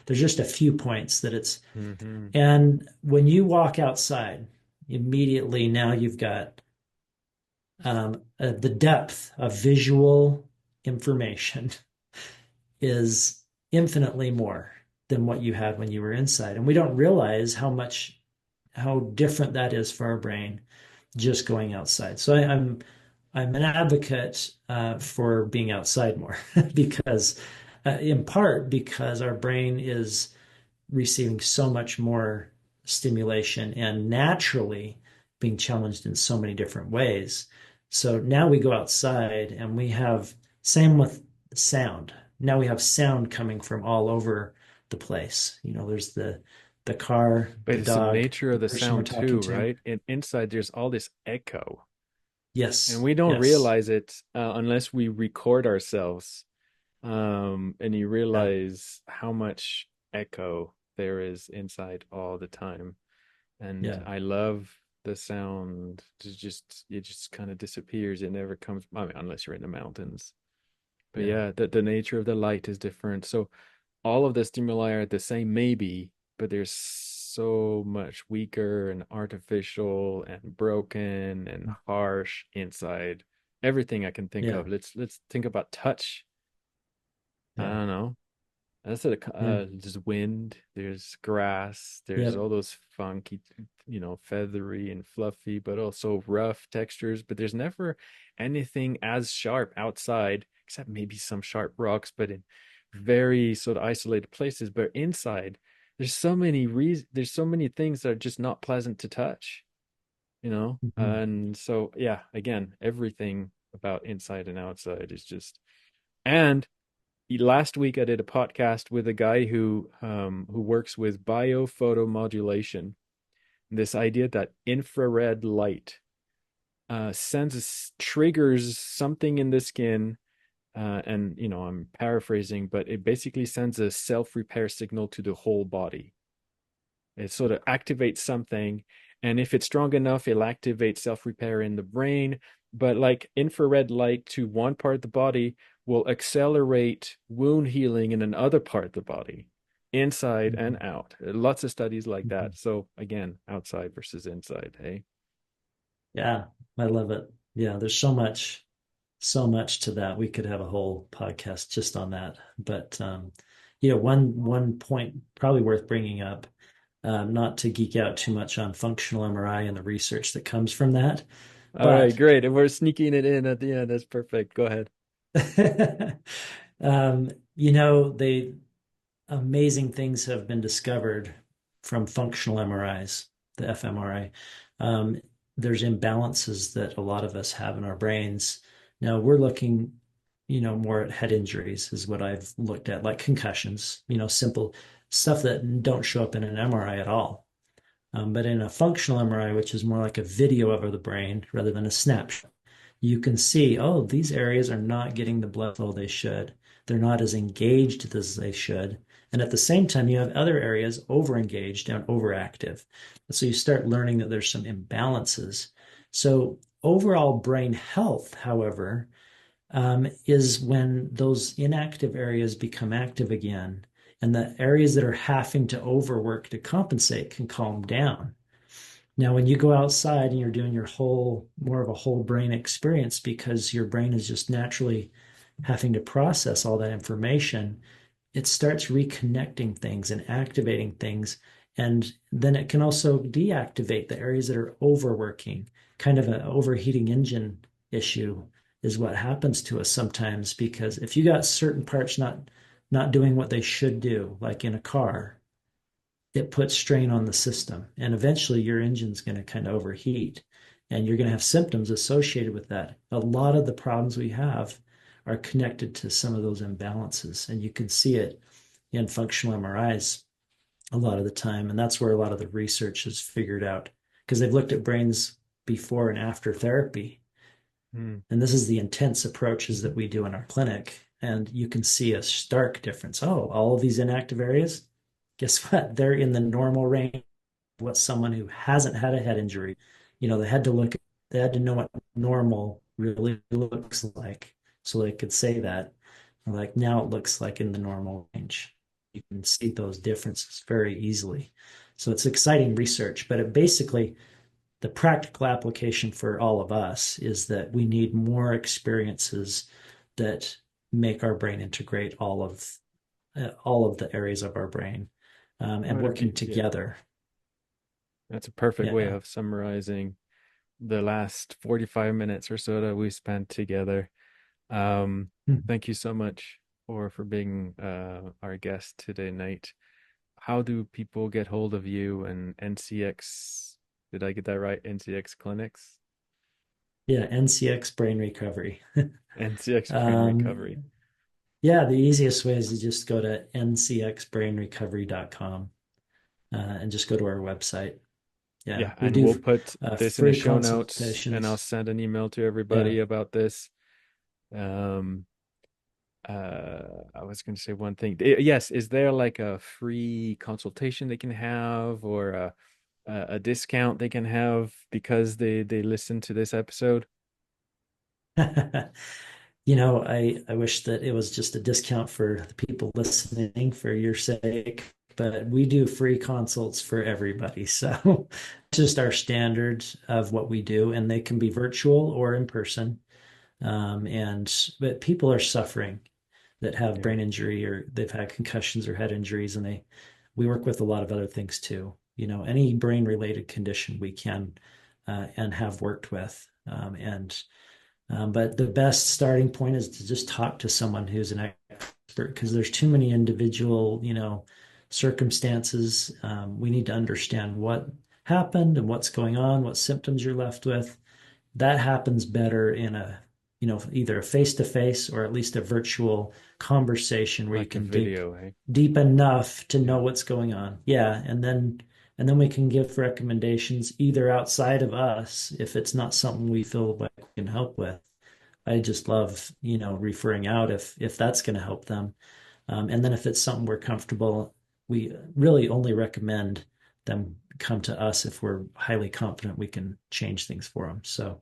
[SPEAKER 2] There's just a few points that it's.
[SPEAKER 1] Hmm.
[SPEAKER 2] And when you walk outside, immediately now you've got the depth of visual information is infinitely more than what you had when you were inside. And we don't realize how different that is for our brain just going outside. So I'm an advocate for being outside more because, in part, because our brain is receiving so much more stimulation and naturally being challenged in so many different ways. So now we go outside and we have, same with sound. Now we have sound coming from all over the place. There's the car,
[SPEAKER 1] But
[SPEAKER 2] the
[SPEAKER 1] it's the
[SPEAKER 2] dog,
[SPEAKER 1] nature
[SPEAKER 2] the
[SPEAKER 1] of the
[SPEAKER 2] person we're
[SPEAKER 1] sound
[SPEAKER 2] talking
[SPEAKER 1] too,
[SPEAKER 2] to.
[SPEAKER 1] right? And inside there's all this echo, and
[SPEAKER 2] Yes,
[SPEAKER 1] we don't
[SPEAKER 2] yes,
[SPEAKER 1] realize it unless we record ourselves. And you
[SPEAKER 2] yeah,
[SPEAKER 1] realize how much echo there is inside all the time. And
[SPEAKER 2] yeah,
[SPEAKER 1] I love the sound. It just kind of disappears. It never comes. I mean, unless you're in the mountains. But
[SPEAKER 2] yeah.
[SPEAKER 1] yeah, the nature of the light is different. So all of the stimuli are the same, maybe, but there's so much weaker and artificial and broken and harsh inside. Everything I can think
[SPEAKER 2] Yeah,
[SPEAKER 1] of. Let's think about touch. I
[SPEAKER 2] yeah,
[SPEAKER 1] don't know. That's a
[SPEAKER 2] yeah,
[SPEAKER 1] there's wind, there's grass, there's
[SPEAKER 2] yep.
[SPEAKER 1] all those funky, feathery and fluffy, but also rough textures. But there's never anything as sharp outside, except maybe some sharp rocks, but in very sort of isolated places. But inside, there's so many things that are just not pleasant to touch,
[SPEAKER 2] Mhm.
[SPEAKER 1] And so, yeah, again, everything about inside and outside is just, and last week I did a podcast with a guy who works with biophotomodulation. This idea that infrared light triggers something in the skin, and I'm paraphrasing, but it basically sends a self repair signal to the whole body. It sort of activates something, and if it's strong enough, it'll activate self repair in the brain. But like infrared light to one part of the body will accelerate wound healing in another part of the body, inside and
[SPEAKER 2] Mhm.
[SPEAKER 1] out. Lots of studies like
[SPEAKER 2] Mhm.
[SPEAKER 1] that. So again, outside versus inside. Hey.
[SPEAKER 2] Yeah, I love it. Yeah, there's so much to that. We could have a whole podcast just on that. But one point probably worth bringing up, not to geek out too much on functional MRI and the research that comes from that,
[SPEAKER 1] All right,
[SPEAKER 2] but
[SPEAKER 1] great. And we're sneaking it in at the end. That's perfect. Go ahead.
[SPEAKER 2] they amazing things have been discovered from functional MRIs, the fMRI. Um, there's imbalances that a lot of us have in our brains. Now we're looking, more at head injuries is what I've looked at, like concussions, simple stuff that don't show up in an MRI at all. But in a functional MRI, which is more like a video of the brain rather than a snapshot, you can see, oh, these areas are not getting the blood flow they should. They're not as engaged as they should. And at the same time, you have other areas overengaged and overactive. So you start learning that there's some imbalances. So overall brain health, however, is when those inactive areas become active again. And the areas that are having to overwork to compensate can calm down. Now, when you go outside and you're doing more of a whole brain experience because your brain is just naturally having to process all that information, it starts reconnecting things and activating things. And then it can also deactivate the areas that are overworking. Kind of an overheating engine issue is what happens to us sometimes because if you got certain parts not doing what they should do, like in a car, it puts strain on the system. And eventually your engine's going to kind of overheat and you're going to have symptoms associated with that. A lot of the problems we have are connected to some of those imbalances. And you can see it in functional MRIs a lot of the time. And that's where a lot of the research is figured out because they've looked at brains before and after therapy.
[SPEAKER 1] Hmm.
[SPEAKER 2] And this is the intense approaches that we do in our clinic. And you can see a stark difference. Oh, all of these inactive areas, guess what? They're in the normal range of what someone who hasn't had a head injury, they had to they had to know what normal really looks like. So they could say that. Like now it looks like in the normal range. You can see those differences very easily. So it's exciting research, but it basically the practical application for all of us is that we need more experiences that make our brain integrate all of the areas of our brain and working
[SPEAKER 1] Yeah,
[SPEAKER 2] together.
[SPEAKER 1] that's a perfect way
[SPEAKER 2] Yeah.
[SPEAKER 1] of summarizing the last 45 minutes or so that we spent together. Um, Thank you so much for being our guest today, Nate. How do people get hold of you and NCX? Did I get that right? NCX clinics?
[SPEAKER 2] Yeah, NCX Brain Recovery.
[SPEAKER 1] NCX Brain Recovery.
[SPEAKER 2] um, yeah, the easiest way is to just go to ncxbrainrecovery.com and just go to our website. Yeah,
[SPEAKER 1] Yeah,
[SPEAKER 2] we
[SPEAKER 1] and we'll
[SPEAKER 2] do
[SPEAKER 1] put this in the
[SPEAKER 2] free
[SPEAKER 1] show notes and I'll
[SPEAKER 2] consultations.
[SPEAKER 1] send an email to
[SPEAKER 2] Yeah.
[SPEAKER 1] everybody about this. Um, I was going to say one thing. Yes, is there like a free consultation they can have or a discount they can have because they listen to this episode?
[SPEAKER 2] I wish that it was just a discount for the people listening for your sake, but we do free consults for everybody. So it's just our standard of what we do, and they can be virtual or in person. But people are suffering that have
[SPEAKER 1] Yeah.
[SPEAKER 2] brain injury or they've had concussions or head injuries, and we work with a lot of other things too. Any brain related condition we can and have worked with. But the best starting point is to just talk to someone who's an expert because there's too many individual, circumstances. We need to understand what happened and what's going on, what symptoms you're left with. That happens better in either a face to face or at least a virtual conversation where you
[SPEAKER 1] Like a
[SPEAKER 2] can dig
[SPEAKER 1] video, hey?
[SPEAKER 2] deep enough to know
[SPEAKER 1] Yeah.
[SPEAKER 2] what's going on. Yeah. And then we can give recommendations either outside of us if it's not something we feel like we can help with. I just love, referring out if that's going to help them. And then if it's something we're comfortable, we really only recommend them come to us if we're highly confident we can change things for them. So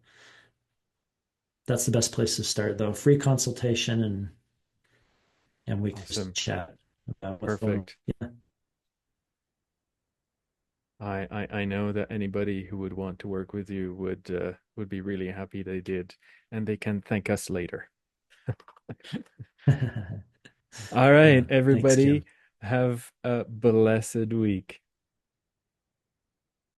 [SPEAKER 2] that's the best place to start, though. Free consultation, and we can just
[SPEAKER 1] Awesome.
[SPEAKER 2] chat about what's going on.
[SPEAKER 1] Perfect.
[SPEAKER 2] Yeah.
[SPEAKER 1] I know that anybody who would want to work with you would be really happy they did, and they can thank us later. All right,
[SPEAKER 2] Yeah. Thanks,
[SPEAKER 1] everybody,
[SPEAKER 2] Jim.
[SPEAKER 1] have a blessed week.